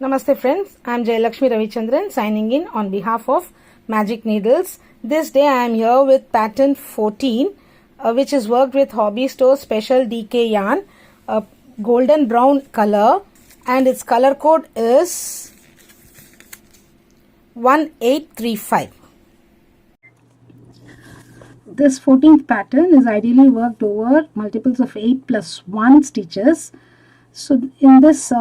Namaste friends, I am Jayalakshmi Ravichandran signing in on behalf of Magic Needles. This day I am here with pattern 14 which is worked with Hobby Store Special DK yarn, a golden brown color, and its color code is 1835. This 14th pattern is ideally worked over multiples of 8 plus 1 stitches. So in this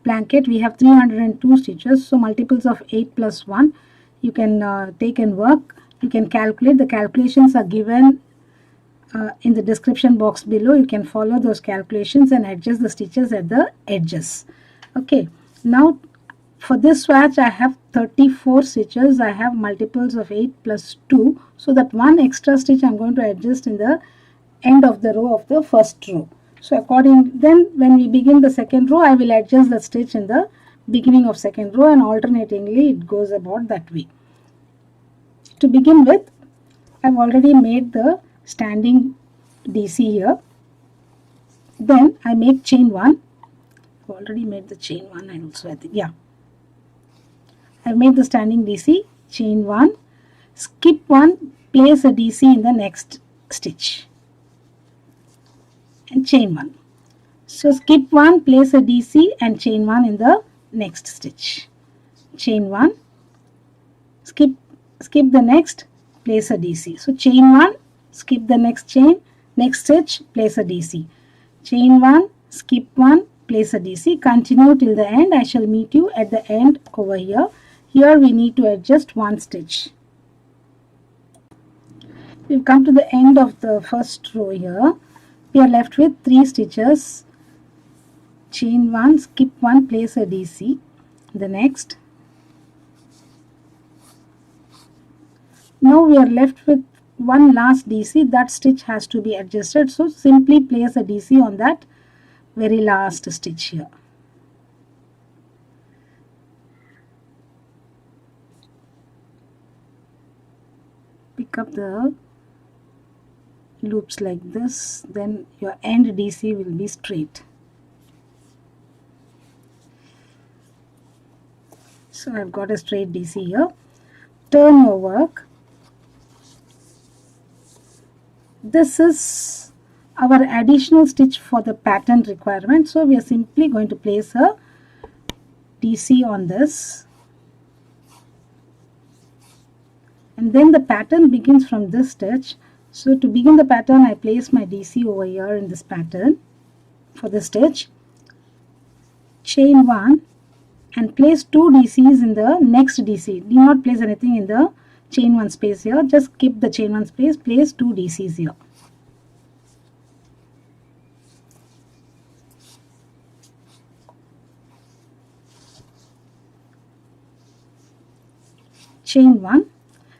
blanket we have 302 stitches, so multiples of 8 plus 1 you can take and work. You can calculate. The calculations are given in the description box below. You can follow those calculations and adjust the stitches at the edges. Okay, now for this swatch I have 34 stitches. I have multiples of 8 plus 2, so that one extra stitch I am going to adjust in the end of the row of the first row. So then when we begin the second row, I will adjust the stitch in the beginning of second row, and alternatingly it goes about that way. To begin with, I have already made the standing DC here. Then I make chain 1. I have already made the chain 1 and also I think, yeah. I have made the standing DC, chain 1, skip 1, place a DC in the next stitch and chain 1. So skip 1, place a DC and chain 1 in the next stitch. Chain 1, skip the next, place a DC. So chain 1, skip the next chain, next stitch, place a DC. Chain 1, skip 1, place a DC. Continue till the end. I shall meet you at the end over here. Here we need to adjust one stitch. We've come to the end of the first row here. We are left with 3 stitches. Chain 1, skip 1, place a DC. The next. Now we are left with one last DC. That stitch has to be adjusted. So simply place a DC on that very last stitch here. Pick up the loops like this, then your end DC will be straight. So I've got a straight DC here. Turn your work. This is our additional stitch for the pattern requirement. So we are simply going to place a DC on this. And then the pattern begins from this stitch. So to begin the pattern, I place my DC over here in this pattern for the stitch. Chain 1 and place 2 DCs in the next DC. Do not place anything in the chain 1 space here. Just skip the chain 1 space, place 2 DCs here. Chain 1.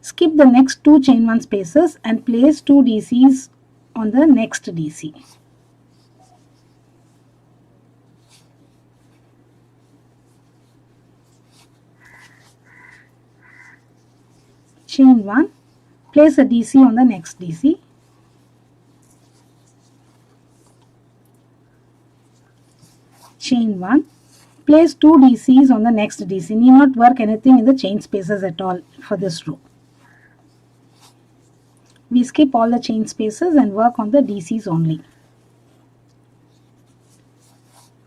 Skip the next 2 chain 1 spaces and place 2 DCs on the next DC. Chain 1, place a DC on the next DC. Chain 1, place 2 DCs on the next DC. Need not work anything in the chain spaces at all for this row. We skip all the chain spaces and work on the DCs only.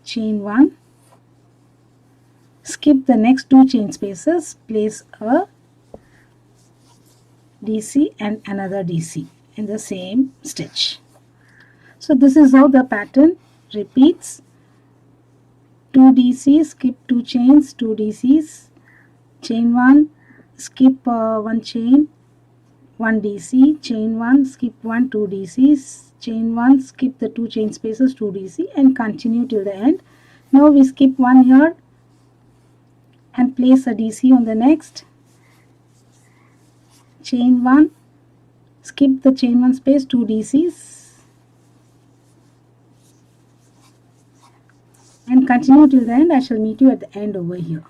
Chain 1, skip the next 2 chain spaces, place a DC and another DC in the same stitch. So this is how the pattern repeats. 2 DCs, skip 2 chains, 2 DCs, chain 1, skip 1 chain, 1 DC, chain 1, skip 1, 2 DCs, chain 1, skip the 2 chain spaces, 2 DC, and continue till the end. Now we skip 1 here and place a DC on the next. Chain 1, skip the chain 1 space, 2 DCs, and continue till the end. I shall meet you at the end over here.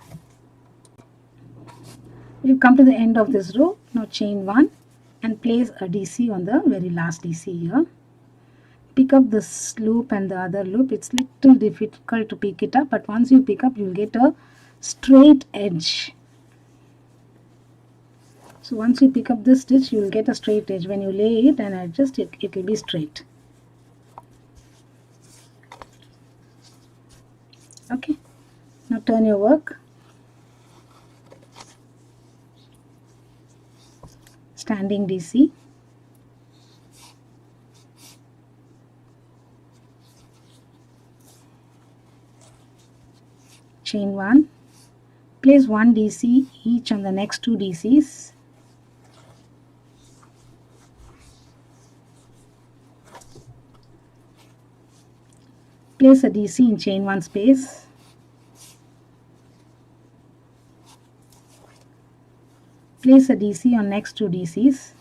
We've come to the end of this row. Now chain 1 and place a DC on the very last DC here. pick up this loop and the other loop. It's little difficult to pick it up, but once you pick up, you'll get a straight edge. So once you pick up this stitch, you will get a straight edge. When you lay it and adjust it, it will be straight. Okay, now turn your work. Standing DC. Chain 1. Place 1 DC each on the next 2 DCs. Place a DC in chain 1 space. Place a DC on next 2 DCs.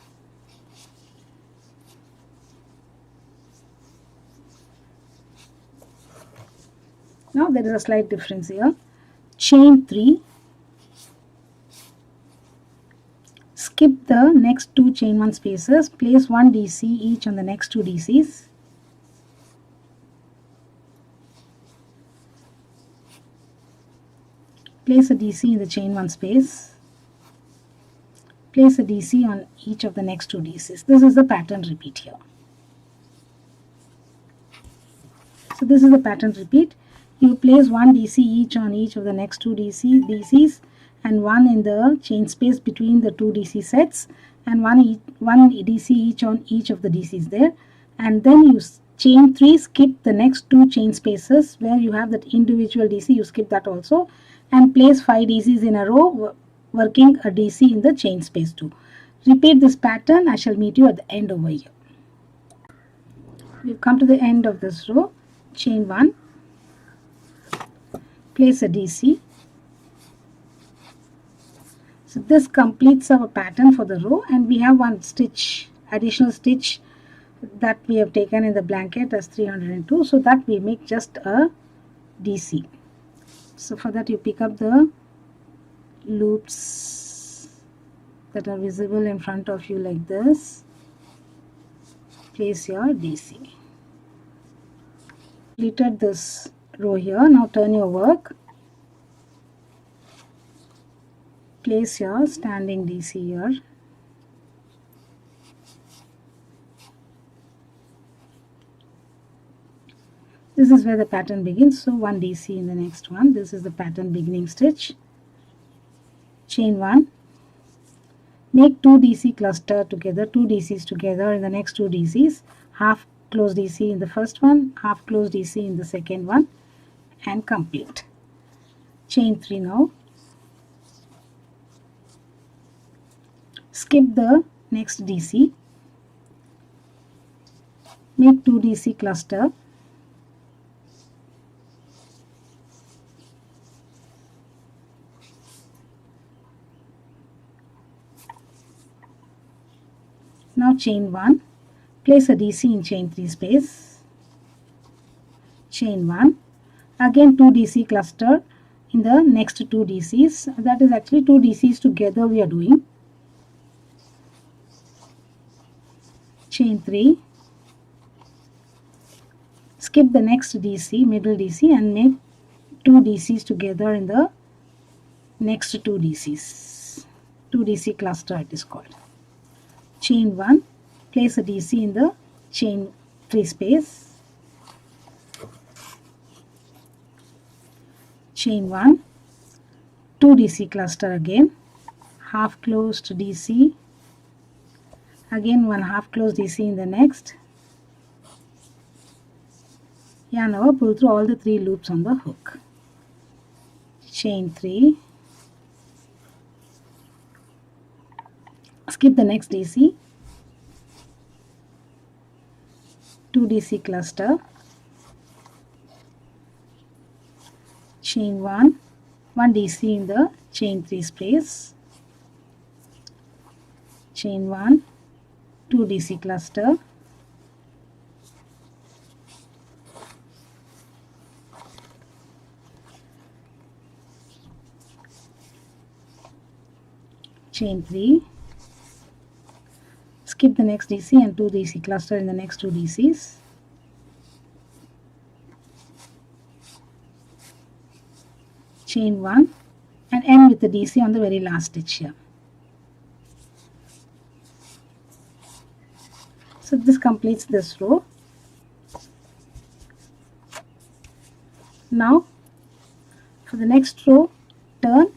Now there is a slight difference here. Chain 3. Skip the next 2 chain 1 spaces. Place 1 DC each on the next 2 DCs. Place a DC in the chain 1 space. Place a DC on each of the next 2 DCs. This is the pattern repeat here. So this is the pattern repeat. You place 1 DC each on each of the next 2 DCs and 1 in the chain space between the 2 DC sets, and 1 DC each on each of the DCs there, and then you chain 3, skip the next 2 chain spaces where you have that individual DC, you skip that also, and place 5 DCs in a row, working a DC in the chain space too. Repeat this pattern. I shall meet you at the end over here. We've come to the end of this row. Chain 1, place a DC. So this completes our pattern for the row, and we have one stitch, additional stitch that we have taken in the blanket as 302, so that we make just a DC. So for that you pick up the loops that are visible in front of you like this. Place your DC. Completed this row here. Now turn your work. Place your standing DC here. This is where the pattern begins. So 1 DC in the next one. This is the pattern beginning stitch. Chain 1. Make 2 DC cluster together, 2 DCs together in the next 2 DCs. Half close DC in the first one, half close DC in the second one, and complete. Chain 3 now. Skip the next DC. Make 2 DC cluster. Now chain 1. Place a DC in chain 3 space. Chain 1. Again 2 DC cluster in the next 2 DCs. That is actually 2 DCs together we are doing. Chain 3. Skip the next DC, middle DC, and make 2 DCs together in the next 2 DCs. 2 DC cluster it is called. Chain 1. Place a DC in the chain 3 space. Chain 1. 2 DC cluster again. Half closed DC. Again one half closed DC in the next. Yeah, now pull through all the 3 loops on the hook. Chain 3. Skip the next DC. 2 DC cluster. Chain 1. 1 DC in the chain 3 space. Chain 1. 2 DC cluster. Chain 3. Skip the next DC and 2 DC cluster in the next 2 DCs. chain 1 and end with the DC on the very last stitch here. So this completes this row. Now for the next row, turn,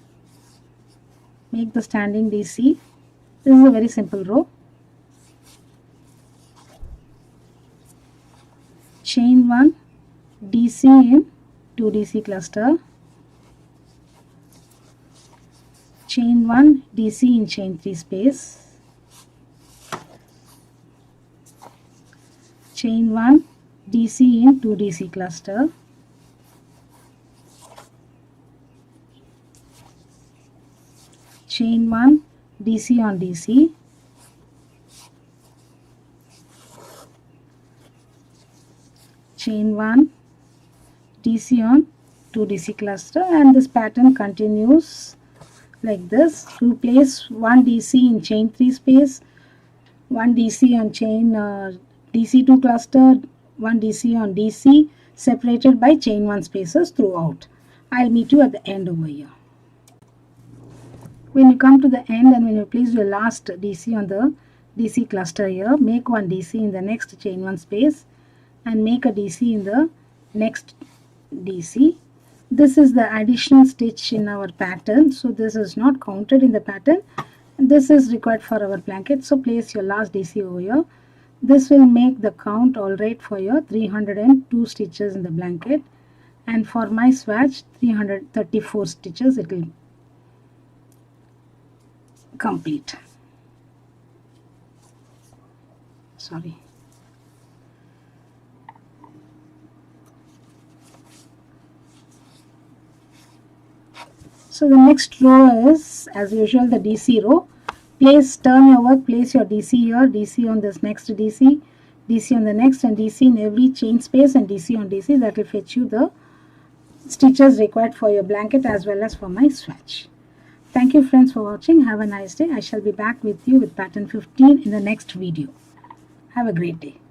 make the standing DC. This is a very simple row. Chain 1, DC in 2 DC cluster, chain 1, DC in chain 3 space, chain 1, DC in 2 DC cluster, chain 1, DC on DC, chain 1, DC on 2 DC cluster, and this pattern continues like this. You place 1 DC in chain 3 space, 1 DC on chain DC2 cluster, 1 DC on DC, separated by chain 1 spaces throughout. I'll meet you at the end over here. When you come to the end and when you place your last DC on the DC cluster here, make 1 DC in the next chain 1 space and make a DC in the next DC. This is the additional stitch in our pattern, so this is not counted in the pattern. This is required for our blanket, so place your last DC over here. This will make the count alright for your 302 stitches in the blanket, and for my swatch 334 stitches it will complete. Sorry. So the next row is, as usual, the DC row. Turn your work, place your DC here, DC on this next DC, DC on the next, and DC in every chain space, and DC on DC. That will fetch you the stitches required for your blanket as well as for my swatch. Thank you friends for watching. Have a nice day. I shall be back with you with pattern 15 in the next video. Have a great day.